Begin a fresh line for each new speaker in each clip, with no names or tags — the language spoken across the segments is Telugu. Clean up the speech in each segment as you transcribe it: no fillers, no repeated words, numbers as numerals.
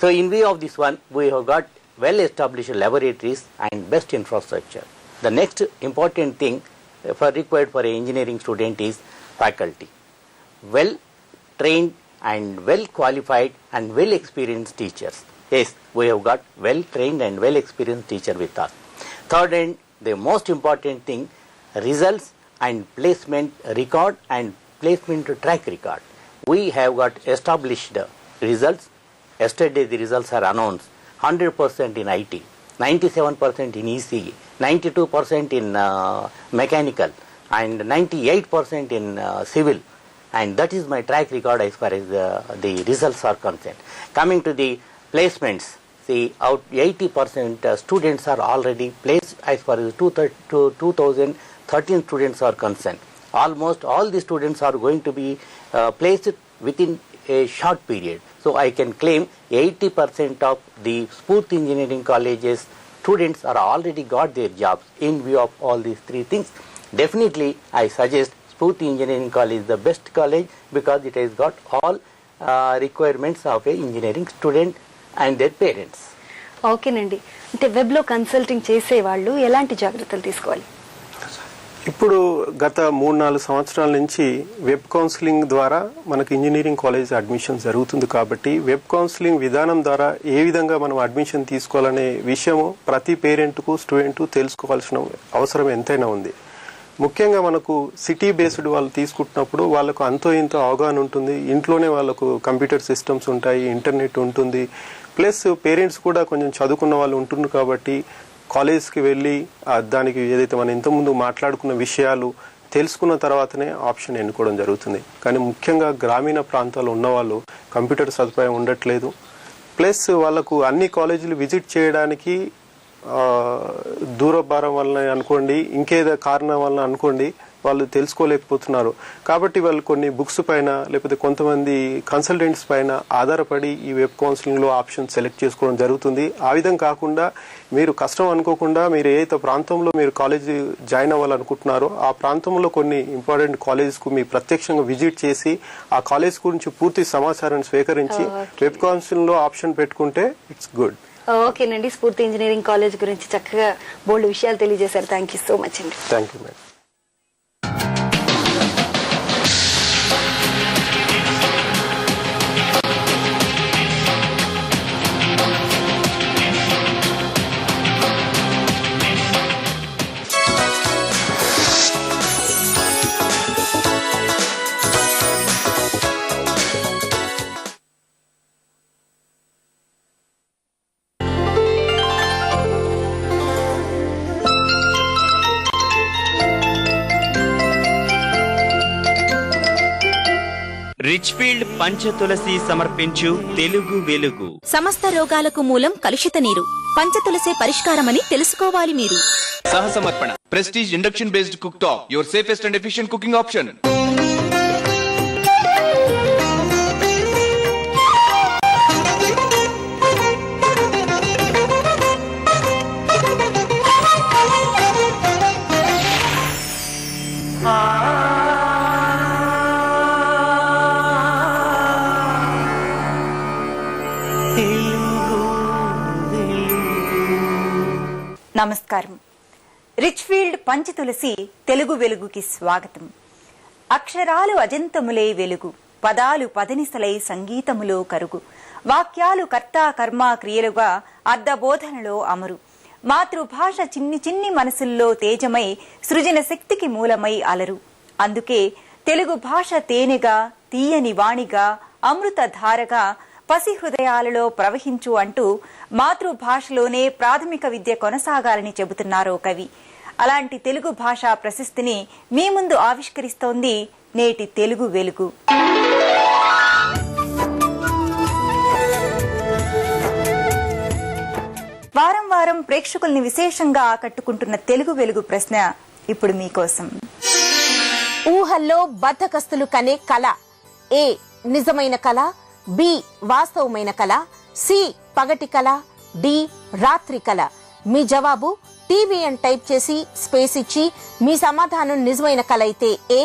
So in view of this one, we have got well-established laboratories and best infrastructure. The next important thing required for an engineering student is faculty. Well-trained and well-qualified and well-experienced teachers. Yes, we have got well-trained and well-experienced teacher with us. Third and the most important thing, results and placement record and placement track record. We have got established results. Yesterday the results are announced. 100% in IT, 97% in ECE, 92% in mechanical, and 98% in civil. And that is my track record as far as the results are concerned. Coming to the placements, see, out 80% students are already placed as far as 2013 students are concerned. Almost all the students are going to be placed within a short period. So I can claim 80% of the Spurti Engineering Colleges students are already got their jobs in view of all these three things. Definitely I suggest Spurti Engineering College is the best college because it has got all requirements of a engineering student and their parents.
Okay నండి, అంటే వెబ్లో కన్సల్టింగ్ చేసే వాళ్ళు ఎలాంటి జాగ్రత్తలు తీసుకోవాలి?
ఇప్పుడు గత 3-4 సంవత్సరాల నుంచి వెబ్ కౌన్సిలింగ్ ద్వారా మనకు ఇంజనీరింగ్ కాలేజ్ అడ్మిషన్ జరుగుతుంది కాబట్టి వెబ్ కౌన్సిలింగ్ విధానం ద్వారా ఏ విధంగా మనం అడ్మిషన్ తీసుకోవాలనే విషయము ప్రతి పేరెంట్కు స్టూడెంట్ తెలుసుకోవాల్సిన అవసరం ఎంతైనా ఉంది. ముఖ్యంగా మనకు సిటీ బేస్డ్ వాళ్ళు తీసుకుంటున్నప్పుడు వాళ్ళకు అంతో ఇంతో అవగాహన ఉంటుంది. ఇంట్లోనే వాళ్ళకు కంప్యూటర్ సిస్టమ్స్ ఉంటాయి, ఇంటర్నెట్ ఉంటుంది, ప్లస్ పేరెంట్స్ కూడా కొంచెం చదువుకున్న వాళ్ళు ఉంటున్నారు కాబట్టి కాలేజ్కి వెళ్ళి దానికి ఏదైతే మనం ఇంతకుముందు మాట్లాడుకున్న విషయాలు తెలుసుకున్న తర్వాతనే ఆప్షన్ ఎన్నుకోవడం జరుగుతుంది. కానీ ముఖ్యంగా గ్రామీణ ప్రాంతాల్లో ఉన్నవాళ్ళు కంప్యూటర్ సదుపాయం ఉండట్లేదు, ప్లస్ వాళ్ళకు అన్ని కాలేజీలు విజిట్ చేయడానికి దూరభారం వలన అనుకోండి, ఇంకేదో కారణం వలన అనుకోండి, వాళ్ళు తెలుసుకోలేకపోతున్నారు. కాబట్టి వాళ్ళు కొన్ని బుక్స్ పైన లేకపోతే కొంతమంది కన్సల్టెంట్స్ పైన ఆధారపడి ఈ వెబ్ కౌన్సిలింగ్లో ఆప్షన్ సెలెక్ట్ చేసుకోవడం జరుగుతుంది. ఆ విధంగా కాకుండా మీరు కష్టం అనుకోకుండా మీరు ఏ ప్రాంతంలో మీరు కాలేజ్ జాయిన్ అవ్వాలనుకుంటున్నారో ఆ ప్రాంతంలో కొన్ని ఇంపార్టెంట్ కాలేజెస్కు మీరు ప్రత్యక్షంగా విజిట్ చేసి ఆ కాలేజ్ గురించి పూర్తి సమాచారాన్ని స్వీకరించి వెబ్ కౌన్సిలింగ్లో ఆప్షన్ పెట్టుకుంటే ఇట్స్ గుడ్.
ఓకేనండి, స్ఫూర్తి ఇంజనీరింగ్ కాలేజ్ గురించి చక్కగా బోల్డ్ విషయాలు తెలియజేశారు. థ్యాంక్ యూ సో మచ్ అండి.
Thank you madam.
Richfield Panchatulasi సమర్పించు తెలుగు వెలుగు.
సమస్త రోగాలకు మూలం కలుషిత నీరు. పంచతులసే పరిష్కారమని తెలుసుకోవాలి మీరు.
సహ సమర్పణ prestige induction based cook top, your safest and efficient cooking option.
నమస్కారం. రిచ్ఫీల్డ్ పంచతులసి తెలుగు వెలుగుకి స్వాగతం. అక్షరాలు అజంతములే వెలుగు, పదాలు పదనిసలై సంగీతములో కరుగు, వాక్యాలు కర్తా కర్మ క్రియలుగా అర్ధబోధనలో అమరు, మాతృభాష చిన్ని చిన్ని మనసుల్లో తేజమై సృజన శక్తికి మూలమై అలరు. అందుకే తెలుగు భాష తేనెగా, తీయని వాణిగా, అమృత ధారగా పసి హృదయాలలో ప్రవహించు అంటూ మాతృభాషలోనే ప్రాథమిక విద్య కొనసాగాలని చెబుతున్నారో కవి. అలాంటి తెలుగు భాషా ప్రశస్తిని మీ ముందు ఆవిష్కరిస్తోంది నేటి తెలుగు వెలుగు. వారం వారం ప్రేక్షకుల్ని విశేషంగా ఆకట్టుకుంటున్న తెలుగు వెలుగు ప్రశ్న ఇప్పుడు మీకోసం.
ఊహల్లో బద్ధకస్తులు కనే కళ. ఏ నిజమైన కళ, బి వాస్తవమైన కళ, సి పగటి కళ, డి రాత్రి కళ. మీ జవాబు టీవీ అని టైప్ చేసి స్పేస్ ఇచ్చి మీ సమాధానం నిజమైన కళ అయితే ఏ,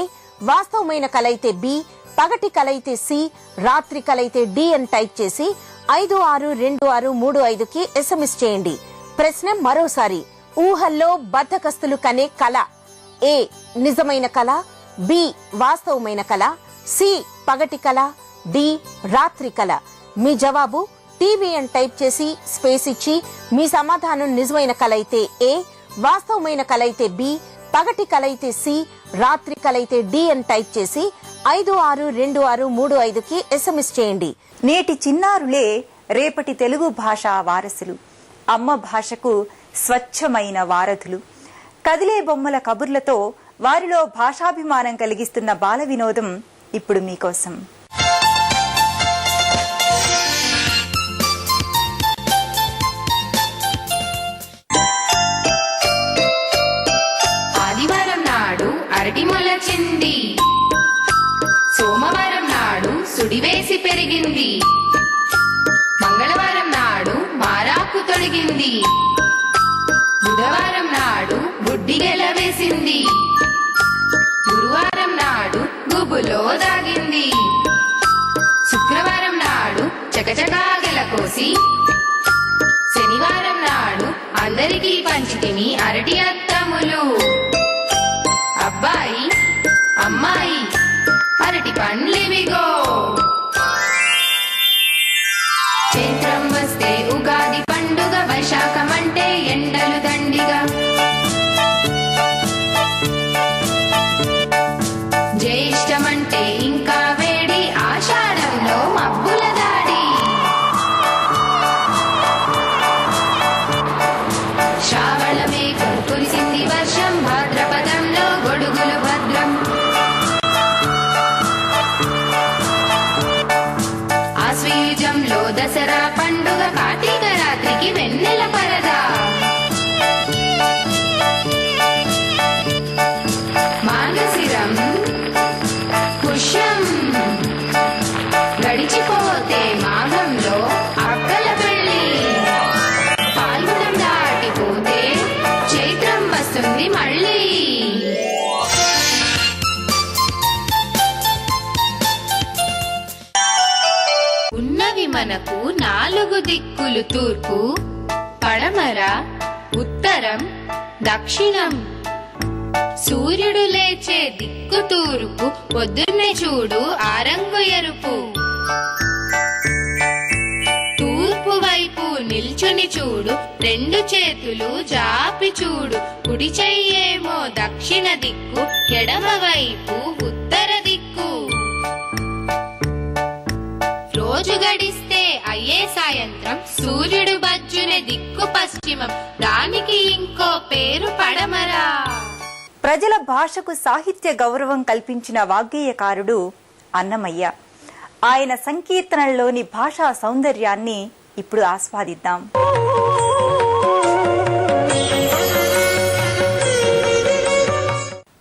వాస్తవమైన కళ అయితే బి, పగటి కళ అయితే సి, రాత్రి కళ అయితే డి అని టైప్ చేసి 562635కి SMS చేయండి. ప్రశ్న మరోసారి, ఊహల్లో బద్ధకస్తులు కనే కళ ఏ నిజమైన కళ, బి వాస్తవమైన కళ, సి పగటి కళ, డి రాత్రి కళ. మీ జవాబు టీవీ అని టైప్ చేసి స్పేస్ ఇచ్చి మీ సమాధానం నిజమైన కళ అయితే ఏ, వాస్తవమైన కళ అయితే బి, పగటి కళ అయితే సి, రాత్రి కళ అయితే డి అని టైప్ చేసి 562635కి SMS చేయండి.
నేటి చిన్నారులే రేపటి తెలుగు భాషా వారసులు, అమ్మ భాషకు స్వచ్ఛమైన వారధులు. కదిలే బొమ్మల కబుర్లతో వారిలో భాషాభిమానం కలిగిస్తున్న బాల వినోదం ఇప్పుడు మీకోసం.
ఆదివారం నాడు అరటి మొలచింది, సోమవారం నాడు సుడివేసి పెరిగింది, మంగళవారం నాడు మారాకు తొడిగింది, బుధవారం నాడు బుడ్డి గెలవేసింది, గురువారం నాడు గుబులో దాగింది, శుక్రవారం నాడు చకచకా గెలకోసి, శనివారం నాడు అందరికీ పంచితిని అరటి అత్తములు. అబ్బాయి అమ్మాయి అరటి పండ్లివిగో. చైత్రం వస్తే ఉగాది పండుగ, వైశాఖమంటే ఎండలు దండిగా, జ్యేష్ఠమంటే ఇంకా వేడి, ఆషాఢంలో మబ్బుల దాడి, శ్రావణమే కురిసింది వర్షం, భాద్రపదంలో గొడుగులు భద్రం, ఆశ్వయుజంలో దసరా పండుగ, కార్తీక రాత్రికి వెన్నెల పరదా, మార్గశిరం పుష్యం గడిచిపోతే మాఘంలో అక్కల పెళ్లి, పాల్గొనం దాటిపోతే చైత్రం వస్తుంది మళ్ళీ. ఉన్నవి మనకు 4 దిక్కులు, తూర్పు పడమర ఉత్తరం దక్షిణం. సూర్యుడు లేచే దిక్కు తూర్పు, పొద్దున్నే చూడు ఆరంగు ఎరుపు. తూర్పు వైపు నిల్చుని చూడు, 2 చేతులు జాపి చూడు, కుడి చెయ్యేమో దక్షిణ దిక్కు, ఎడమ వైపు ఉత్తర దిక్కు. రోజు గడిస్తే అయ్యే సాయంత్రం, సూర్యుడు బజ్జునే దిక్కు పశ్చిమం, దానికి ఇంకో పేరు పడమరా.
ప్రజల భాషకు సాహిత్య గౌరవం కల్పించిన వాగ్గేయకారుడు అన్నమయ్య. ఆయన సంకీర్తనల్లోని భాషా సౌందర్యాన్ని ఇప్పుడు ఆస్వాదిద్దాం.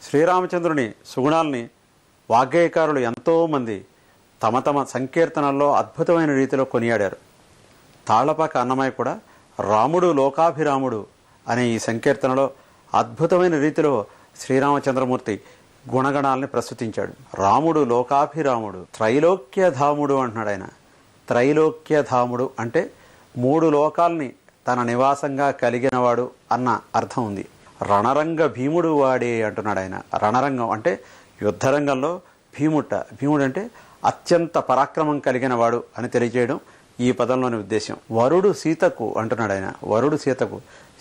శ్రీరామచంద్రుని సుగుణాల్ని వాగ్గేయకారులు ఎంతో మంది తమ తమ సంకీర్తనల్లో అద్భుతమైన రీతిలో కొనియాడారు. తాళ్లపాక అన్నమయ్య కూడా రాముడు లోకాభిరాముడు అనే ఈ సంకీర్తనలో అద్భుతమైన రీతిలో శ్రీరామచంద్రమూర్తి గుణగణాలని ప్రస్తుతించాడు. రాముడు లోకాభిరాముడు, త్రైలోక్యధాముడు అంటున్నాడు ఆయన. త్రైలోక్యధాముడు అంటే 3 లోకాల్ని తన నివాసంగా కలిగినవాడు అన్న అర్థం ఉంది. రణరంగ భీముడు వాడే అంటున్నాడు ఆయన. రణరంగం అంటే యుద్ధరంగంలో భీముడు అంటే అత్యంత పరాక్రమం కలిగిన వాడు అని తెలియజేయడం ఈ పదంలోని ఉద్దేశం. వరుడు సీతకు అంటున్నాడు ఆయన. వరుడు సీతకు,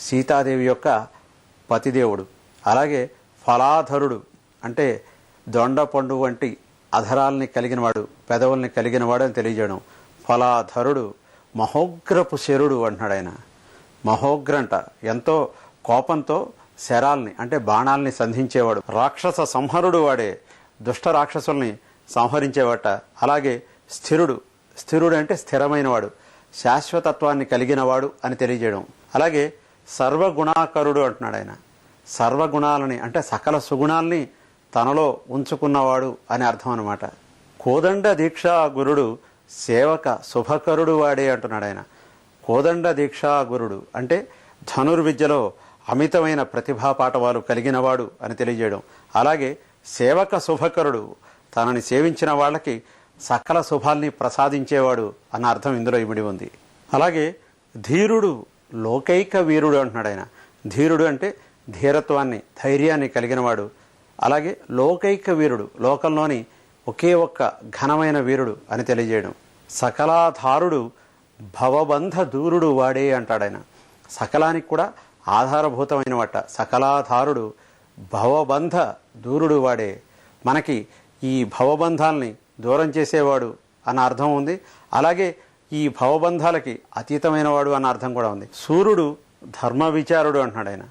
సీతాదేవి యొక్క పతిదేవుడు. అలాగే ఫలాధరుడు అంటే దొండ పండు వంటి అధరాల్ని కలిగినవాడు, పెదవుల్ని కలిగినవాడు అని తెలియజేయడం. ఫలాధరుడు. మహోగ్రపు శరుడు అంటున్నాడు ఆయన. మహోగ్రంట ఎంతో కోపంతో శరాల్ని అంటే బాణాల్ని సంధించేవాడు. రాక్షస సంహరుడు వాడే, దుష్ట రాక్షసుల్ని సంహరించేవాట. అలాగే స్థిరుడు అంటే స్థిరమైనవాడు, శాశ్వతత్వాన్ని కలిగినవాడు అని తెలియజేయడం. అలాగే సర్వగుణాకరుడు అంటున్నాడు ఆయన. సర్వగుణాలని అంటే సకల సుగుణాల్ని తనలో ఉంచుకున్నవాడు అని అర్థం అన్నమాట. కోదండ దీక్షా గురుడు సేవక శుభకరుడు వాడే అంటున్నాడు ఆయన. కోదండ దీక్షా గురుడు అంటే ధనుర్విద్యలో అమితమైన ప్రతిభా పాఠవాలు కలిగినవాడు అని తెలియజేయడం. అలాగే సేవక శుభకరుడు, తనని సేవించిన వాళ్ళకి సకల శుభాల్ని ప్రసాదించేవాడు అన్న అర్థం ఇందులో ఇమిడి ఉంది. అలాగే ధీరుడు లోకైక వీరుడు అంటున్నాడు ఆయన. ధీరుడు అంటే ధీరత్వాన్ని, ధైర్యాన్ని కలిగినవాడు. అలాగే లోకైక వీరుడు, లోకంలోని ఒకే ఒక్క ఘనమైన వీరుడు అని తెలియజేయడం. సకలాధారుడు భవబంధ దూరుడు వాడే అంటాడు ఆయన. సకలానికి కూడా ఆధారభూతమైన వాట. సకలాధారుడు భవబంధ దూరుడు వాడే. మనకి ఈ భవబంధాల్ని దూరం చేసేవాడు అన్న అర్థం ఉంది. అలాగే ఈ భవబంధాలకి అతీతమైన వాడు అన్న అర్థం కూడా ఉంది. సూర్యుడు ధర్మ విచారుడు అంటున్నాడు ఆయన.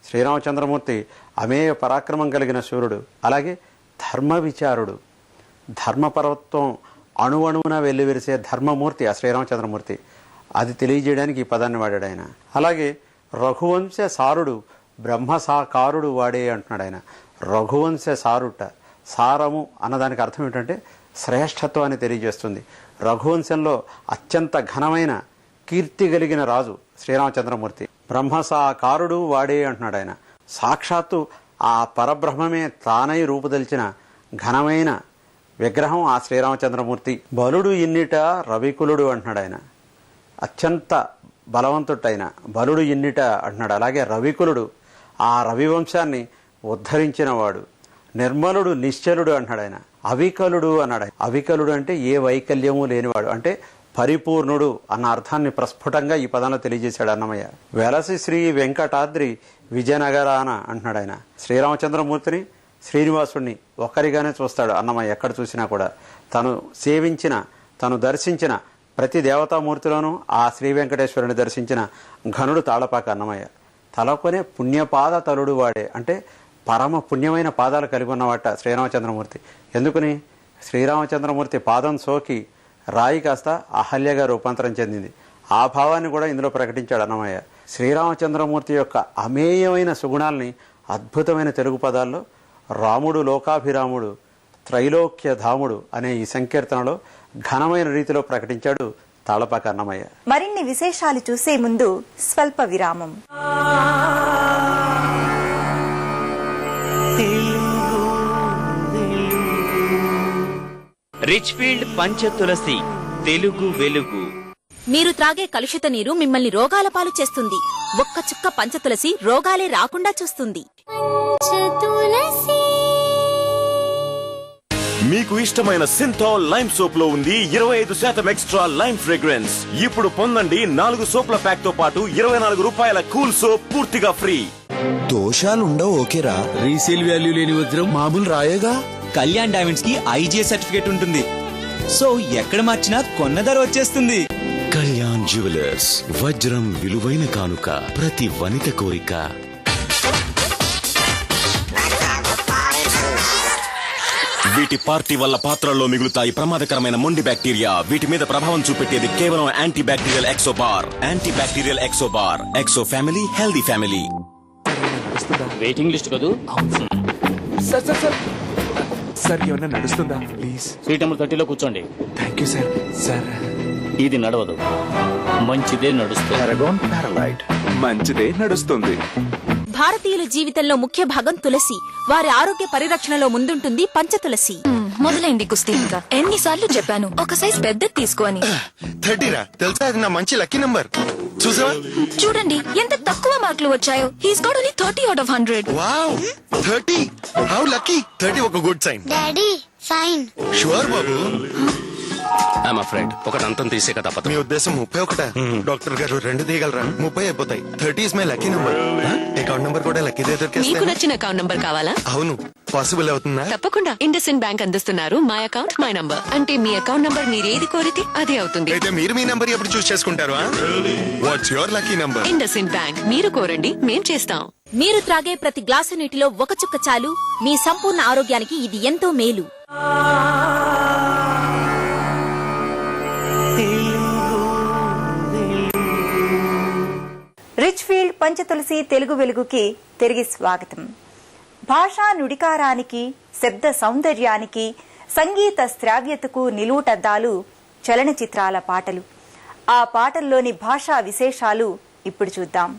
శ్రీరామచంద్రమూర్తి అమేయ పరాక్రమం కలిగిన సూర్యుడు. అలాగే ధర్మ విచారుడు, ధర్మపర్వత్వం అణువణువున వెల్లివిరిసే ధర్మమూర్తి ఆ శ్రీరామచంద్రమూర్తి. అది తెలియజేయడానికి ఈ పదాన్ని వాడాడు ఆయన. అలాగే రఘువంశ సారుడు బ్రహ్మసాకారుడు వాడే అంటున్నాడు ఆయన. రఘువంశ సారుట, సారము అన్నదానికి అర్థం ఏంటంటే శ్రేష్టత్వాన్ని తెలియజేస్తుంది. రఘువంశంలో అత్యంత ఘనమైన కీర్తి కలిగిన రాజు శ్రీరామచంద్రమూర్తి. బ్రహ్మసాకారుడు వాడే అంటున్నాడు ఆయన. సాక్షాత్తు ఆ పరబ్రహ్మమే తానై రూపుదల్చిన ఘనమైన విగ్రహం ఆ శ్రీరామచంద్రమూర్తి. బలుడు ఇన్నిట రవికులుడు అంటున్నాడు ఆయన. అత్యంత బలవంతుడైన బలుడు ఇన్నిట అంటున్నాడు. అలాగే రవికులుడు ఆ రవివంశాన్ని ఉద్ధరించినవాడు. నిర్మలుడు నిశ్చలుడు అంటున్నాడు ఆయన. అవికలుడు అన్నాడు ఆయన. అవికలుడు అంటే ఏ వైకల్యము లేనివాడు, అంటే పరిపూర్ణుడు అన్న అర్థాన్ని ప్రస్ఫుటంగా ఈ పదంలో తెలియజేశాడు అన్నమయ్య. వెలసి శ్రీ వెంకటాద్రి విజయనగరాన అంటున్నాడు ఆయన. శ్రీరామచంద్రమూర్తిని, శ్రీనివాసుడిని ఒక్కరిగానే చూస్తాడు అన్నమయ్య. ఎక్కడ చూసినా కూడా తను సేవించిన, తను దర్శించిన ప్రతి దేవతామూర్తిలోనూ ఆ శ్రీ వెంకటేశ్వరుని దర్శించిన ఘనుడు తాళపాక అన్నమయ్య. తలకొనే పుణ్యపాద తలుడు వాడే, అంటే పరమ పుణ్యమైన పాదాలు కలిగి ఉన్నవాట శ్రీరామచంద్రమూర్తి. ఎందుకని? శ్రీరామచంద్రమూర్తి పాదం సోకి రాయి కాస్త అహల్యగా రూపాంతరం చెందింది. ఆ భావాన్ని కూడా ఇందులో ప్రకటించాడు అన్నమయ్య. శ్రీరామచంద్రమూర్తి యొక్క అమేయమైన సుగుణాల్ని అద్భుతమైన తెలుగు పదాల్లో రాముడు లోకాభిరాముడు త్రైలోక్య ధాముడు అనే ఈ సంకీర్తనలో ఘనమైన రీతిలో ప్రకటించాడు తాళపాక అన్నమయ్య.
మరిన్ని విశేషాలు చూసే ముందు స్వల్ప విరామం.
రిచ్ఫీల్డ్ పంచతులసి తెలుగు వెలుగు.
మీరు త్రాగే కలుషిత నీరు మిమ్మల్ని రోగాల పాలు చేస్తుంది. ఒక్క చుక్క పంచతులసి రోగాలే రాకుండా చూస్తుంది.
మీకు ఇష్టమైన సింథాల్ లైమ్ సోప్ లో ఉంది 25% ఎక్స్ట్రా లైమ్ ఫ్రేగ్రెన్స్. ఇప్పుడు పొందండి 4 సోప్ల ప్యాక్ తో పాటు 24 రూపాయల కూల్ సోప్ పూర్తిగా ఫ్రీ.
దోషాలుండవు ఓకేరా. రీసేల్ వాల్యూ లేని వజ్రం మామూలు రాయేగా.
కళ్యాణ్ డైమండ్స్ కి ఐజీఐ సర్టిఫికేట్ ఉంటుంది. సో ఎక్కడ మార్చినా కొన్న ధర వచ్చేస్తుంది.
కళ్యాణ్ జ్యువెలర్స్, వజ్రం విలువైన కానుక, ప్రతి వనిత కోరిక. వీటి పార్టీ వల్ల పాత్రల్లో మిగులుతాయి ప్రమాదకరమైన మొండి బ్యాక్టీరియా. వీటి మీద ప్రభావం చూపెట్టేది కేవలం anti bacterial Exo bar. Anti bacterial Exo bar. Exo family, healthy family.
Waiting list కదూ.
సార్ సార్ సార్ సార్ ఏమన్నా నడుస్తుందా? ప్లీజ్
సీట్ నెంబర్ 30లో కూర్చోండి.
Thank you sir. సార్
ఇది నడవదు, మంచిదే నడుస్తుంది.
పారాగోన్ పారాలైట్ మంచిదే నడుస్తుంది.
భారతీయుల జీవితంలో ముఖ్య భాగం తులసి. వారి ఆరోగ్య పరిరక్షణలో ముందుంటుంది పంచతులసి.
మొదలైంది కుస్తీ. ఇంకా ఎన్నిసార్లు చెప్పాను ఒక సైజ్ పెద్ద తీసుకో అని.
30 రా తెలుసా? అది నా మంచి లక్కీ నంబర్. చూసావా?
చూడండి ఎంత తక్కువ మార్కులు వచ్చాయో. He's got only 30 out of 100.
Wow 30. How lucky. 30 ఒక good sign.
Daddy sign.
Sure బాబు.
I'm afraid. ఒకటి అంతం తీసేక తప్పదు.
మీ ఉద్దేశం 31? డాక్టర్ గారు 2 తీయగలరా? 30 అయిపోతాయి. 30 is my lucky number. Account number కూడా లక్కీ
మీకు నచ్చిన అకౌంట్ నంబర్ కావాలా?
అవును. పాసిబుల్ అవుతుందా?
తప్పకుండా. ఇండస్ఇండ్ బ్యాంక్ అందిస్తున్నారు మై అకౌంట్ మై నంబర్. అంటే మీ అకౌంట్ నంబర్ మీరు ఏది కోరితే అదే అవుతుంది.
అయితే మీరు మీ నంబర్ ఎప్పుడు చూస్ చేసుకుంటారు? What's your lucky number?
IndusInd bank. మీరు కోరండి, మేం చేస్తాం.
మీరు త్రాగే ప్రతి గ్లాసు నీటిలో ఒక చుక్క చాలు. మీ సంపూర్ణ ఆరోగ్యానికి ఇది ఎంతో మేలు.
రిచ్ఫీల్డ్ పంచతులసి తెలుగు వెలుగుకి తిరిగి స్వాగతం. భాషా నుడికారానికి, శబ్ద సౌందర్యానికి, సంగీత శ్రావ్యతకు నిలువుటద్దాలు చలనచిత్రాల పాటలు. ఆ పాటల్లోని భాషా విశేషాలు ఇప్పుడు చూద్దాం.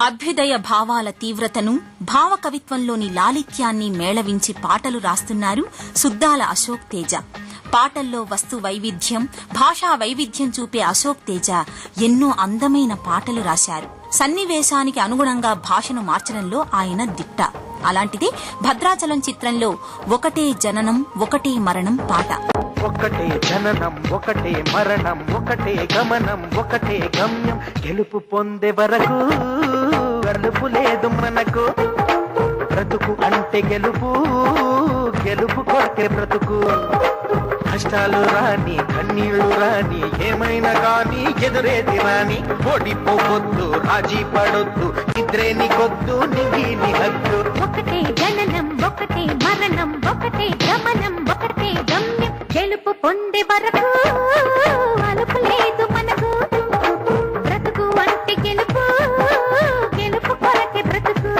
అభ్యుదయ భావాల తీవ్రతను, భావకవిత్వంలోని లాలిత్యాన్ని మేళవించి పాటలు రాస్తున్నారు సుద్దాల అశోక్ తేజ. పాటల్లో వస్తు వైవిధ్యం, భాషా వైవిధ్యం చూపే అశోక్ తేజ ఎన్నో అందమైన పాటలు రాశారు. సన్నివేశానికి అనుగుణంగా భాషను మార్చడంలో ఆయన దిట్ట. అలాంటిదే భద్రాచలం చిత్రంలో ఒకటే జననం ఒకటే మరణం పాట.
ఒకటే జననం ఒకటే మరణం ఒకటే గమనం ఒకటే గమ్యం, గెలుపు పొందే వరకు గెలుపు లేదు మనకు, బ్రతుకు అంటే గెలుపు, గెలుపు కొరకే బ్రతుకు. కష్టాలు రాని కన్నీళ్లు రాని ఏమైనా గాని ఎదురేది రాని, ఓడిపోవద్దు రాజీ పడొద్దు, నిద్రే నీకొద్దు నిగి నీ హద్దు.
ఒకటే జననం ఒకటే మరణం ఒకటే గమనం ఒకటే గమ్యం, గెలుపు పొందే వరకు అలుపు లేదు మనకు, బ్రతుకు అంటే గెలుపు, గెలుపు కొరకే బ్రతుకు.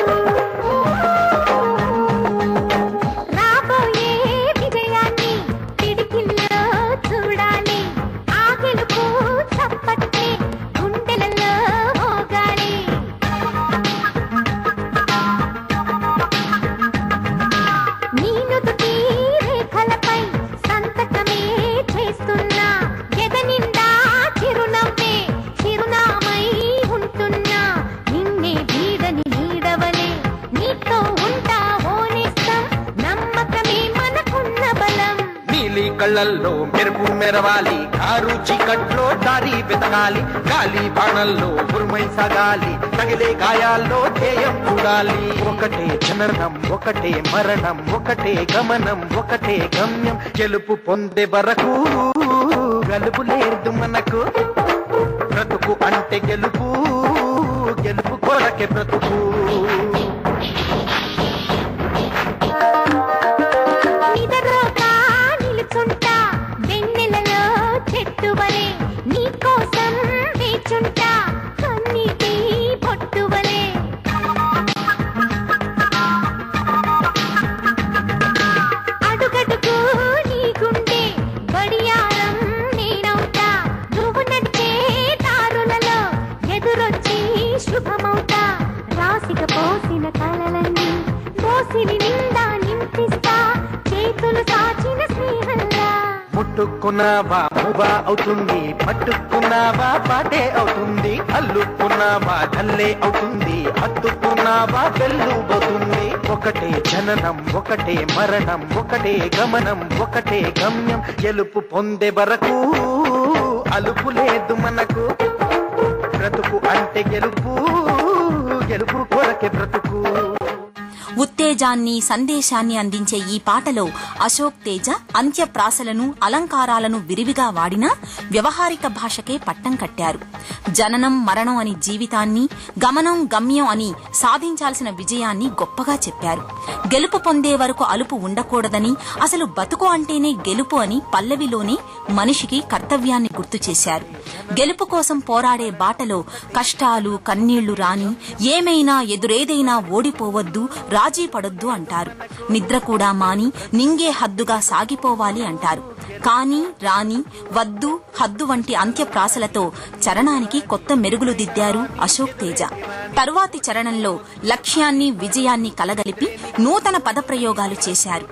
రాబోయే విజయాన్ని పిడికిల్లో చూడాలి, ఆ గెలుపు చప్పట్లే గుండెలలో మోగాలి. నీ నుదుటి రేఖలపై సంతకమే చేస్తున్నా, ఎద నిండా చిరునవ్వే చిరునామై ఉంటున్నా, నిన్నే వీడని నీడవలే నీతో ఉంటా ఓనేస్తం, నమ్మకమే మనకున్న బలం.
నీలి కళ్ళల్లో మెరుపు మెరవాలి, కారు చీకట్లో దారి వెతకాలి, గాలి బాణల్లో ఉరుమై సాగాలి, తగిలే గాయాల్లో ధ్యేయం చూడాలి. ఒకటే జననం ఒకటే మరణం ఒకటే గమనం ఒకటే గమ్యం, గెలుపు పొందే వరకు గెలుపు లేదు మనకు, బ్రతుకు అంటే గెలుపు, గెలుపు కొరకే బ్రతుకు.
నిదరోగా నిలుచుంటా వెన్నెలలో చెట్టువలే, నీ కోసం వేచుంటా కన్నీటి పొట్టువలే. అడుగడుగు నీ గుండె గడియారం నేనవుతా, నువ్వు నడిచే దారులలో ఎదురొచ్చి శుభమవుతా. రాసిక పోసిన కలలన్నీ మోసిని నిండా నింపిస్తా, చేతులు సాచిన స్నేహంలా.
ముట్టుకున్నావా ముబా అవుతుంది, పట్టుకున్నావా పాటే అవుతుంది, అల్లుకున్నావా జల్లే అవుతుంది, హత్తుకున్నావా వెల్లుబోతుంది. ఒకటే జననం ఒకటే మరణం ఒకటే గమనం ఒకటే గమ్యం, గెలుపు పొందే వరకు అలుపు లేదు మనకు, బ్రతుకు అంటే గెలుపు, గెలుపు కొరకే బ్రతుకు.
ఉత్తేజాన్ని సందేశాన్ని అందించే ఈ పాటలో అశోక్ తేజ అంత్యప్రాసలను అలంకారాలను విరివిగా వాడినా వ్యవహారిక భాషకే పట్టం కట్టారు. జననం మరణం అని జీవితాన్ని, గమనం గమ్యం అని సాధించాల్సిన విజయాన్ని గొప్పగా చెప్పారు. గెలుపు పొందే వరకు అలుపు ఉండకూడదని, అసలు బతుకు అంటేనే గెలుపు అని పల్లవిలోనే మనిషికి కర్తవ్యాన్ని గుర్తు చేశారు. గెలుపు కోసం పోరాడే బాటలో కష్టాలు కన్నీళ్లు రాని, ఏమైనా ఎదురేదైనా ఓడిపోవద్దు రాజీ పడొద్దు అంటారు. నిద్ర కూడా మాని నింగే హద్దుగా సాగిపోవాలి అంటారు. కాని రాని వద్దు హద్దు వంటి అంత్యప్రాసలతో చరణానికి కొత్త మెరుగులు దిద్దారు అశోక్ తేజ. తరువాతి చరణంలో లక్ష్యాన్ని విజయాన్ని కలగలిపి నూతన పదప్రయోగాలు చేశారు.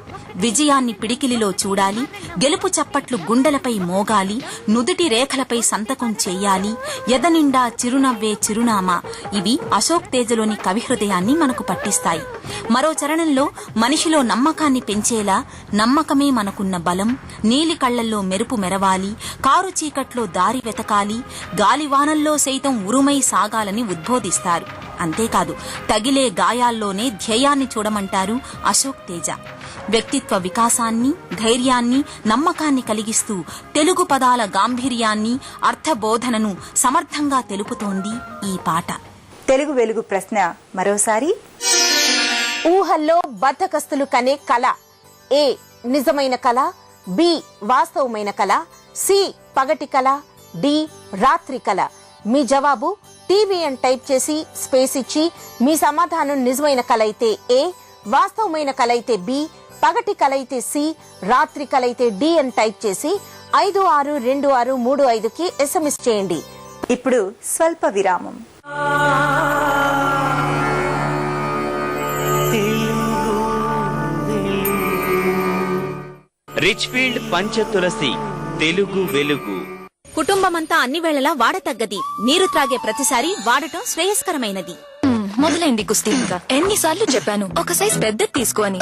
విజయాన్ని పిడికిలిలో చూడాలి, గెలుపు చప్పట్లు గుండెలపై మోగాలి, నుదుటి రేఖలపై సంతకం చెయ్యాలి, ఎదనిండా చిరునవ్వే చిరునామా, ఇవి అశోక్ తేజలోని కవి హృదయాన్ని మనకు పట్టిస్తాయి. మరో చరణంలో మనిషిలో నమ్మకాన్ని పెంచేలా నమ్మకమే మనకున్న బలం, నీలి కళ్లల్లో మెరుపు మెరవాలి, కారు చీకట్లో దారి వెతకాలి, గాలివానల్లో సైతం ఉరుమై సాగాలని ఉద్బోధిస్తారు. అంతేకాదు తగిలే గాయాల్లోనే ధ్యేయాన్ని చూడమంటారు అశోక్ తేజ. వ్యక్తిత్వ వికాసాన్ని, ధైర్యాన్ని, నమ్మకాన్ని కలిగిస్తూ తెలుగు పదాల గాంభీర్యాన్ని, అర్థబోధనను సమర్థంగా తెలుపుతోంది ఈ పాట.
తెలుగు వెలుగు ప్రశ్న మరోసారి.
ఊహల్లో బద్ధకస్తులు కనే కళ ఏ నిజమైన కళ, బి వాస్తవమైన కళ, సి పగటి కళ, డి రాత్రి కళ. మీ జవాబు టీవీ అని టైప్ చేసి స్పేస్ ఇచ్చి మీ సమాధానం నిజమైన కళ అయితే ఏ, వాస్తవమైన కళ అయితే బి, పగటి కళ అయితే సి, రాత్రి కళ అయితే డి అని టైప్ చేసి 562635కి SMS చేయండి.
ఇప్పుడు స్వల్ప విరామం.
రిచ్ఫీల్డ్ పంచ తులసి తెలుగు వెలుగు.
కుటుంబమంతా అన్ని వేళలా వాడతగ్గది. నీరు త్రాగే ప్రతిసారి వాడటం శ్రేయస్కరమైనది.
మొదలైంది కుస్తీ. ఇంకా ఎన్నిసార్లు చెప్పాను ఒక సైజ్ పెద్ద తీసుకో అని.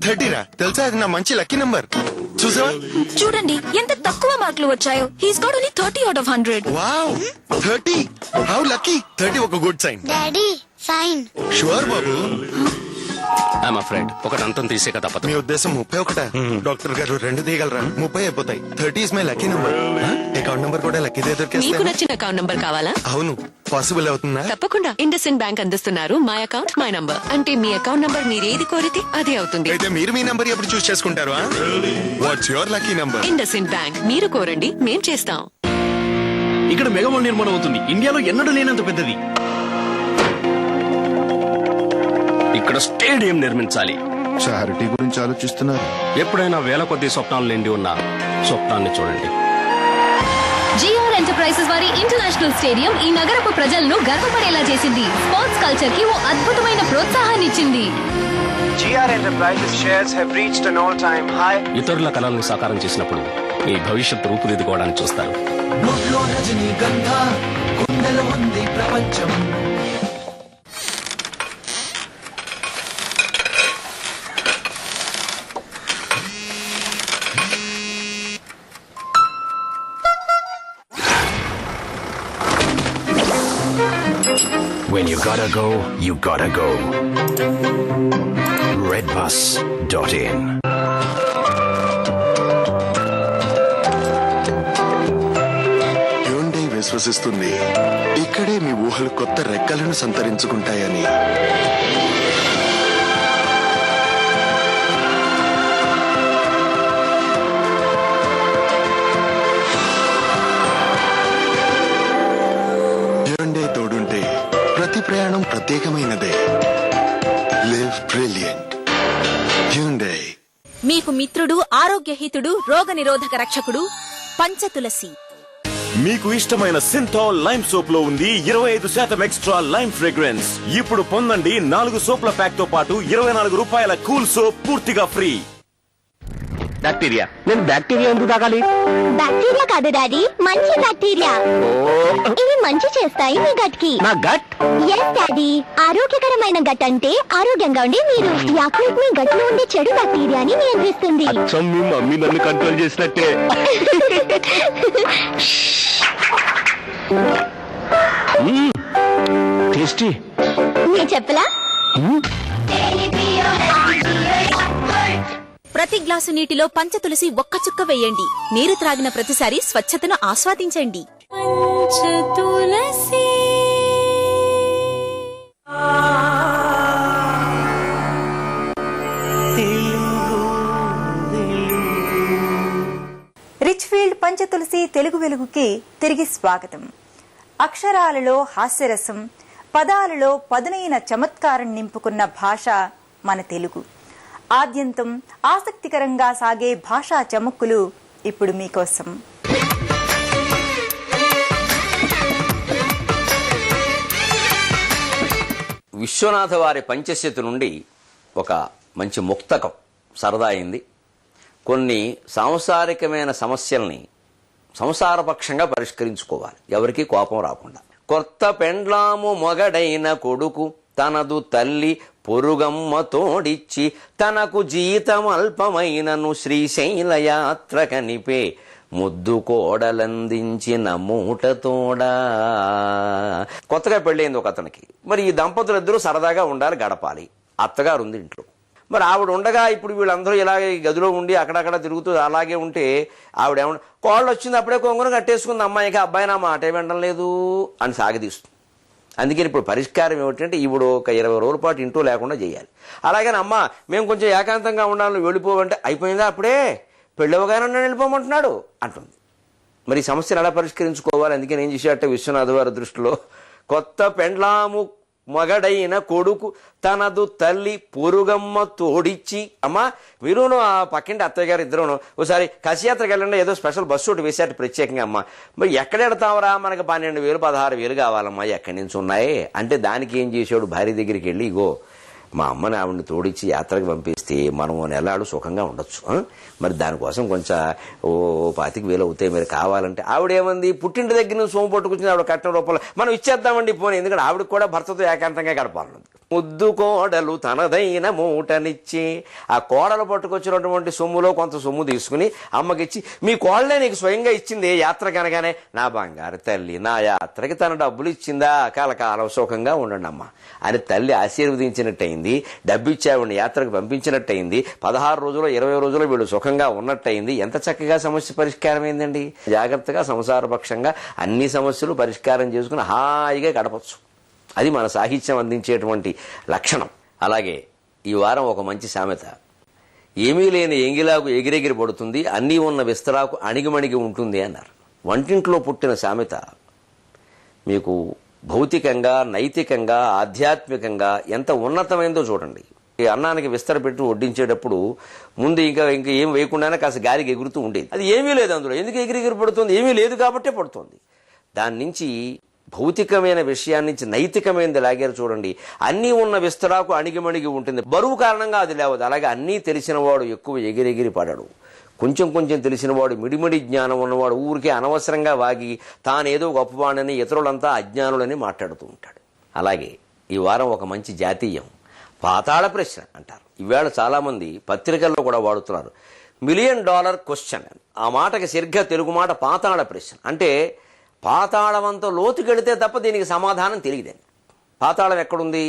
30 రా, తెలుసా? అది నా మంచి లక్కీ నంబర్. చూసావా?
చూడండి ఎంత తక్కువ మార్కులు వచ్చాయో. He's got only 30 out of 100.
Wow, 30. How lucky. 30 ఒక good sign.
Daddy sign.
Sure బాబు.
ఐఎమ్ అఫ్రైడ్ ఒకటి అంతం తీసే కదా.
మీ ఉద్దేశం 31? డాక్టర్ గారు 2 తీయగలరా? 30 అయిపోతాయి. 30 is my lucky number. Account number కూడా లక్కీ
మీకు
దొరికేస్తే.
నచ్చిన అకౌంట్ నంబర్ కావాలా?
అవును, పాసిబుల్ అవుతుందా?
తప్పకుండా. ఇండస్ఇండ్ బ్యాంక్ అందిస్తున్నారు మై అకౌంట్ మై నంబర్. అంటే మీ అకౌంట్ నంబర్ మీరు ఏది కోరితే అదే అవుతుంది.
అయితే మీరు మీ నంబర్ ఎప్పుడు చూస్ చేసుకుంటారు? What's your lucky number?
IndusInd bank. మీరు కోరండి, మేం చేస్తాం.
ఇక్కడ మెగామాల్ నిర్మాణం అవుతుంది. ఇండియాలో ఎన్నడూ లేనంత పెద్దది. ఇక్కడ స్టేడియం నిర్మించాలి.
చారిటీ గురించి ఆలోచిస్తున్నారు.
ఎప్పుడైనా వేల కొద్ది స్వప్నాలు నిండి ఉన్న స్వప్నాన్ని చూడండి.
జిఆర్ ఎంటర్ప్రైజెస్ వారి ఇంటర్నేషనల్ స్టేడియం ఈ నగరపు ప్రజలను గర్వపడేలా చేసింది. స్పోర్ట్స్ కల్చర్ కి ఓ అద్భుతమైన ప్రోత్సాహాన్ని ఇచ్చింది.
GR enterprises shares have reached an all-time high.
ఇతరుల కళలను సాకారం చేసినప్పుడు మీ భవిష్యత్తు రూపుదిద్దుకోవడానికి చూస్తారు.
When you gotta go, you gotta go. Redbus.in.
Hyundai విశ్వసిస్తుంది, ఇక్కడే మీ ఊహలు కొత్త రెక్కలను సంతరించుకుంటాయని. హ్యుండై తోడుంటే ప్రతి ప్రయాణం ప్రత్యేకమైనదే. Live brilliant. హ్యుండై.
మీకు మిత్రుడు, ఆరోగ్యహితుడు, రోగ నిరోధక రక్షకుడు పంచతులసి.
మీకు ఇష్టమైన సింథాల్ లైమ్ సోప్ లో ఉంది 25% ఎక్స్ట్రా లైమ్ ఫ్రేగ్రెన్స్. ఇప్పుడు పొందండి 4 సోప్ల ప్యాక్ తో పాటు 24 రూపాయల కూల్ సోప్ పూర్తిగా ఫ్రీ.
బ్యాక్టీరియా. నేను బ్యాక్టీరియా ఎందుకు తాగాలి?
బ్యాక్టీరియా కాదు డాడీ, మంచి బ్యాక్టీరియా. ఇవి మంచి చేస్తాయి మీ గట్ కి.
నా గట్?
ఎస్ డాడీ, ఆరోగ్యకరమైన గట్ అంటే ఆరోగ్యంగా ఉండే మీరు. యాక్యుట్ మీ గట్ లో ఉండే చెడు బ్యాక్టీరియాని నియంత్రిస్తుంది.
అచ్చం మీ మమ్మీ నన్ను కంట్రోల్ చేసినట్టే. టేస్టీ.
నేను చెప్పలా?
ప్రతి గ్లాసు నీటిలో పంచతులసి ఒక్క చుక్క వేయండి. నీరు త్రాగిన ప్రతిసారి స్వచ్ఛతను ఆస్వాదించండి. పంచతులసి.
రిచ్ఫీల్డ్ పంచతులసి తెలుగు వెలుగుకి తిరిగి స్వాగతం. అక్షరాలలో హాస్యరసం, పదాలలో పదునైన చమత్కారం నింపుకున్న భాష మన తెలుగు. ఆద్యంతం ఆసక్తికరంగా సాగే భాషా చమక్కులు ఇప్పుడు మీకోసం.
విశ్వనాథ వారి పంచశతి నుండి ఒక మంచి ముక్తకం సరదా అయింది. కొన్ని సాంసారికమైన సమస్యల్ని సంసారపక్షంగా పరిష్కరించుకోవాలి, ఎవరికి కోపం రాకుండా. కొత్త పెండ్లాము మొగడైన కొడుకు తనదు తల్లి పొరుగమ్మ తోడిచ్చి తనకు జీతం అల్పమైనను శ్రీశైల యాత్ర కనిపే ముద్దు కోడలందించిన మూటతోడా. కొత్తగా పెళ్ళైంది ఒక అతనికి. మరి ఈ దంపతులిద్దరూ సరదాగా ఉండాలి, గడపాలి. అత్తగారు ఉంది ఇంట్లో. మరి ఆవిడ ఉండగా ఇప్పుడు వీళ్ళందరూ ఇలాగే గదిలో ఉండి అక్కడక్కడ తిరుగుతూ అలాగే ఉంటే ఆవిడ ఏమన్నా కోళ్ళు వచ్చింది అప్పుడే కొంగును కట్టేసుకుంది, అమ్మాయికి అబ్బాయి నా మాటే వినడం లేదు అని సాగదీస్తుంది. అందుకని ఇప్పుడు పరిష్కారం ఏమిటంటే ఈవిడ ఒక 20 రోజుల పాటు ఇంట్లో లేకుండా చేయాలి. అలాగని అమ్మ మేము కొంచెం ఏకాంతంగా ఉండాలని వెళ్ళిపోవంటే అయిపోయిందా అప్పుడే పెళ్ళవగానే నన్ను వెళ్ళిపోమంటున్నాడు అంటుంది. మరి ఈ సమస్యను ఎలా పరిష్కరించుకోవాలి? అందుకని ఏం చేసేట విశ్వనాథ వారి దృష్టిలో కొత్త పెండ్లాము మగడైన కొడుకు తనదు తల్లి పొరుగమ్మ తోడిచ్చి. అమ్మ మీరును ఆ పక్కింటి అత్తయ్య గారు ఇద్దరును ఒకసారి కాశీయాత్రకు వెళ్ళండి, ఏదో స్పెషల్ బస్సు ఒకటి వేసేట ప్రత్యేకంగా. అమ్మ మరి ఎక్కడ వెడతావరా, మనకు 12,000 16,000 కావాలమ్మా, ఎక్కడి నుంచి ఉన్నాయి అంటే దానికి ఏం చేసాడు, భార్య దగ్గరికి వెళ్ళి ఇగో మా అమ్మని ఆవిడని తోడిచ్చి యాత్రకు పంపిస్తే మనం నెలాడు సుఖంగా ఉండొచ్చు. మరి దానికోసం కొంచెం 25,000 అవుతాయి, మీరు కావాలంటే ఆవిడేమంది, పుట్టింటి దగ్గర నుంచి సోము పట్టుకొచ్చింది ఆవిడ కట్టిన రూపంలో మనం ఇచ్చేద్దామండి పోనీ, ఎందుకంటే ఆవిడకి కూడా భర్తతో ఏకాంతంగా గడపాలన్నది. ముద్దు కోడలు తనదైన మూటనిచ్చి ఆ కోడలు పట్టుకొచ్చినటువంటి సొమ్ములో కొంత సొమ్ము తీసుకుని అమ్మకిచ్చి, మీ కోడలే నీకు స్వయంగా ఇచ్చింది యాత్రకి అనగానే, నా బంగారు తల్లి నా యాత్రకి తన డబ్బులు ఇచ్చిందా, కలకాలం సుఖంగా ఉండండి అమ్మ అని తల్లి ఆశీర్వదించినట్టయింది. డబ్బు ఇచ్చి ఆవిడని యాత్రకు పంపించినట్టయింది. 16 రోజులు 20 రోజులు వీళ్ళు సుఖంగా ఉన్నట్టయింది. ఎంత చక్కగా సమస్య పరిష్కారం అయిందండి. జాగ్రత్తగా సంసారపక్షంగా అన్ని సమస్యలు పరిష్కారం చేసుకుని హాయిగా గడపచ్చు. అది మన సాహిత్యం అందించేటువంటి లక్షణం. అలాగే ఈ వారం ఒక మంచి సామెత, ఏమీ లేని ఎంగిలాకు ఎగిరెగిరి పడుతుంది, అన్నీ ఉన్న విస్తరాకు అణిగిమణిగి ఉంటుంది అన్నారు. వంటింట్లో పుట్టిన సామెత మీకు భౌతికంగా, నైతికంగా, ఆధ్యాత్మికంగా ఎంత ఉన్నతమైందో చూడండి. ఈ అన్నానికి విస్తర పెట్టి వడ్డించేటప్పుడు ముందు ఇంకా ఏం వేయకుండానే కాస్త గాలికి ఎగురుతూ ఉండేది. అది ఏమీ లేదు అందులో. ఎందుకు ఎగిరెగిరి పడుతుంది? ఏమీ లేదు కాబట్టే పడుతుంది. దాని నుంచి భౌతికమైన విషయాన్ని నుంచి నైతికమైనది లాగారు చూడండి. అన్నీ ఉన్న విస్తరాకు అణిగిమణిగి ఉంటుంది, బరువు కారణంగా అది లేవదు. అలాగే అన్నీ తెలిసినవాడు ఎక్కువ ఎగిరెగిరి పడడు. కొంచెం కొంచెం తెలిసినవాడు, మిడిమిడి జ్ఞానం ఉన్నవాడు ఊరికే అనవసరంగా వాగి తానేదో గొప్పవాడని ఇతరులంతా అజ్ఞానులని మాట్లాడుతూ ఉంటాడు. అలాగే ఈ వారం ఒక మంచి జాతీయం, పాతాళ ప్రశ్న అంటారు. ఈవేళ చాలామంది పత్రికల్లో కూడా వాడుతున్నారు. $1 మిలియన్ క్వశ్చన్, ఆ మాటకి సరిగ్గా తెలుగు మాట పాతాళ ప్రశ్న. అంటే పాతాళమంతా లోతుకెడితే తప్ప దీనికి సమాధానం తెలియదండి. పాతాళం ఎక్కడుంది?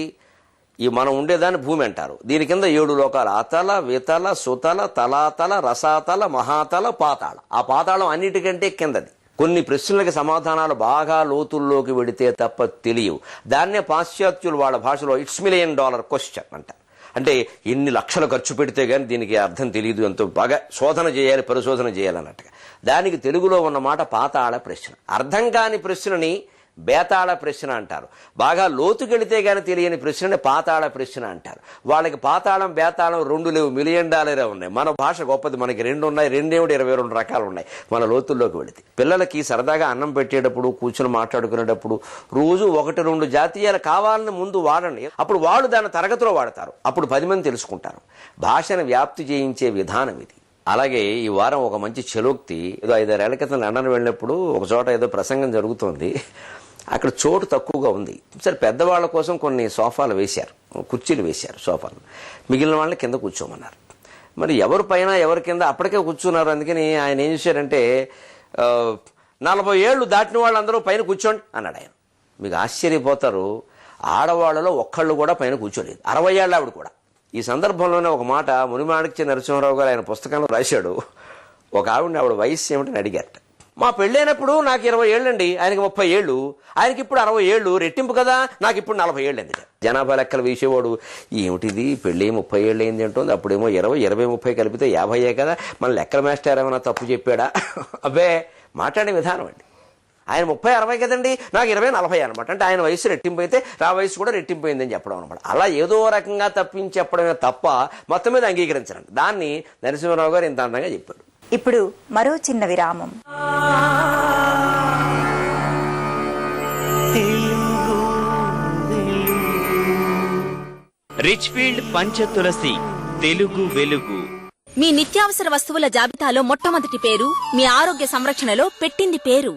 ఈ మనం ఉండేదాన్ని భూమి అంటారు. దీని కింద 7 లోకాలు, అతల, వితల, సుతల, తలాతల, రసాతల, మహాతల, పాతాళ. ఆ పాతాళం అన్నిటికంటే కిందది. కొన్ని ప్రశ్నలకి సమాధానాలు బాగా లోతుల్లోకి వెడితే తప్ప తెలియవు. దాన్నే పాశ్చాత్యులు వాళ్ళ భాషలో $1 మిలియన్ క్వశ్చన్ అంటారు. అంటే ఎన్ని లక్షలు ఖర్చు పెడితే గానీ దీనికి అర్థం తెలియదు, ఎంతో బాగా శోధన చేయాలి, పరిశోధన చేయాలన్నట్టుగా. దానికి తెలుగులో ఉన్న మాట పాతాళ ప్రశ్న. అర్థం కాని ప్రశ్నని బేతాళ ప్రశ్న అంటారు. బాగా లోతుకెళితే గాని తెలియని ప్రశ్నని పాతాళ ప్రశ్న అంటారు. వాళ్ళకి పాతాళం బేతాళం 2 లేవు, $1 మిలియన్ ఉన్నాయి. మన భాష గొప్పది, మనకి 2 ఉన్నాయి. 22 రకాలు ఉన్నాయి మన లోతుల్లోకి వెళితే. పిల్లలకి సరదాగా అన్నం పెట్టేటప్పుడు, కూర్చుని మాట్లాడుకునేటప్పుడు రోజు 1-2 జాతీయాలు కావాలని ముందు వాడండి. అప్పుడు వాళ్ళు దాన్ని తరగతిలో వాడతారు. అప్పుడు 10 మంది తెలుసుకుంటారు. భాషను వ్యాప్తి చేయించే విధానం ఇది. అలాగే ఈ వారం ఒక మంచి చలోక్తి. ఏదో 5-6 ఏళ్ల క్రితం లండన్ వెళ్ళినప్పుడు ఒక చోట ఏదో ప్రసంగం జరుగుతోంది. అక్కడ చోటు తక్కువగా ఉంది. సరే పెద్దవాళ్ళ కోసం కొన్ని సోఫాలు వేశారు, కుర్చీలు వేశారు, సోఫాలు. మిగిలిన వాళ్ళని కింద కూర్చోమన్నారు. మరి ఎవరి పైన ఎవరి కింద అప్పటికే కూర్చున్నారు. అందుకని ఆయన ఏం చేశారంటే 40 ఏళ్ళు దాటిన వాళ్ళందరూ పైన కూర్చోండి అన్నాడు ఆయన. మీకు ఆశ్చర్యపోతారు, ఆడవాళ్ళలో ఒక్కళ్ళు కూడా పైన కూర్చోలేదు, 60 ఏళ్ళ ఆవిడ కూడా. ఈ సందర్భంలోనే ఒక మాట మునిమాణిక్య నరసింహారావు గారు ఆయన పుస్తకంలో రాశాడు. ఒక ఆవిడ వయస్సు ఏమిటని అడిగారట. మా పెళ్ళైనప్పుడు నాకు 20 ఏళ్ళండి, ఆయనకి 30 ఏళ్ళు, ఆయనకి ఇప్పుడు 60 ఏళ్ళు, రెట్టింపు కదా, నాకు ఇప్పుడు 40 ఏళ్ళు ఎందుకు? జనాభా లెక్కలు వేసేవాడు, ఏమిటిది పెళ్ళి 30 ఏళ్ళు అయింది అంటుంది, అప్పుడేమో 20-30 కలిపితే 50 కదా, మన లెక్కల మాస్టర్ ఏమైనా తప్పు చెప్పాడా? అబ్బే, మాట్లాడే విధానం అండి. ఆయన 30-60 కదండి, నాకు 20-40 అనమాట. అంటే ఆయన వయసు రెట్టింపు అయితే నా వయసు కూడా రెట్టింపోయిందని చెప్పడం అనమాట. అలా ఏదో రకంగా తప్పించి చెప్పడమే తప్ప మొత్తం మీద అంగీకరించరండి. దాన్ని నరసింహారావు గారు ఇంత అందంగా చెప్పాడు.
ఇప్పుడు మరో చిన్న విరామం.
రిచ్ఫీల్డ్ పంచతులసి తెలుగు వెలుగు.
మీ నిత్యావసర వస్తువుల జాబితాలో మొట్టమొదటి పేరు, మీ ఆరోగ్య సంరక్షణలో పెట్టింది పేరు.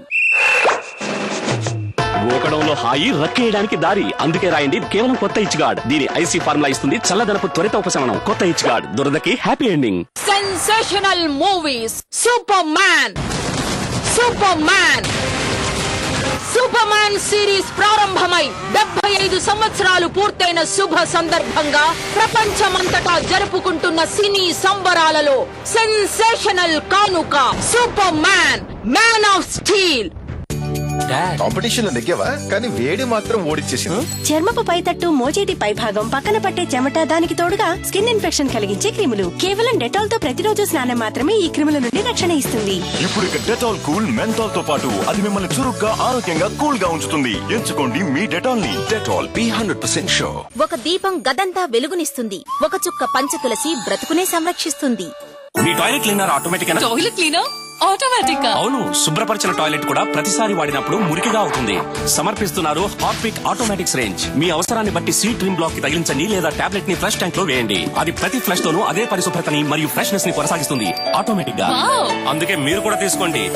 ఊకడంలో హాయి, రక్కేయడానికి దారి. అందుకే రాయండి కేవలం కొత్త ఇచ్ గార్డ్. దీని ఐసీ ఫార్ములా ఇస్తుంది చల్లదనపు త్వరిత ఉపశమనం. కొత్త ఇచ్ గార్డ్, దురదకి happy ending.
Sensational movies Superman. Superman series ప్రారంభమై 75 సంవత్సరాలు పూర్తయిన శుభ సందర్భంగా ప్రపంచమంతటా జరుపుకుంటున్న సినీ సంబరాలలో సెన్సేషనల్ కానుక super man, man of steel.
Competition లో నెగ్గావా, కానీ వేడి మాత్రం ఓడిచ్చేసింది.
చర్మపు పైతట్టు, మోచేతి పైభాగం, పక్కన పట్టే చెమట, దానికి తోడుగా స్కిన్ ఇన్ఫెక్షన్ కలిగించే క్రిములు. కేవలం డెటాల్ తో ప్రతిరోజు స్నానం మాత్రమే ఈ క్రిముల నుండి రక్షణ ఇస్తుంది.
ఇప్పుడు డెటాల్ కూల్ మెంథాల్ తో పాటు అది మిమ్మల్ని చురుగ్గా, ఆరోగ్యంగా, కూల్ గా ఉంచుతుంది. ఎంచుకోండి మీ డెటాల్ ని. Dettol 100% sure.
ఒక దీపం గదంతా వెలుగునిస్తుంది, ఒక చుక్క పంచతులసి బ్రతుకునే సంరక్షిస్తుంది.
మీ toilet cleaner automatic
toilet cleaner
automatic గా
అవును, శుభ్రపరిచిన టాయిలెట్ కూడా ప్రతిసారి వాడినప్పుడు మురికిగా అవుతుంది. సమర్పిస్తున్నారు హార్పిక్ ఆటోమేటిక్స్ రేంజ్. మీ అవసరాన్ని బట్టి సీ ట్రిమ్ బ్లాక్ కి తగిలించండి లేదా టాబ్లెట్ ని ఫ్లష్ ట్యాంక్ లో వేయండి. అది ప్రతి ఫ్లష్ తోనూ అదే పరిశుభ్రతని మరియు ఫ్రెష్నెస్ ని కొనసాగిస్తుంది ఆటోమేటిక్ గా. అందుకే మీరు కూడా తీసుకోండి.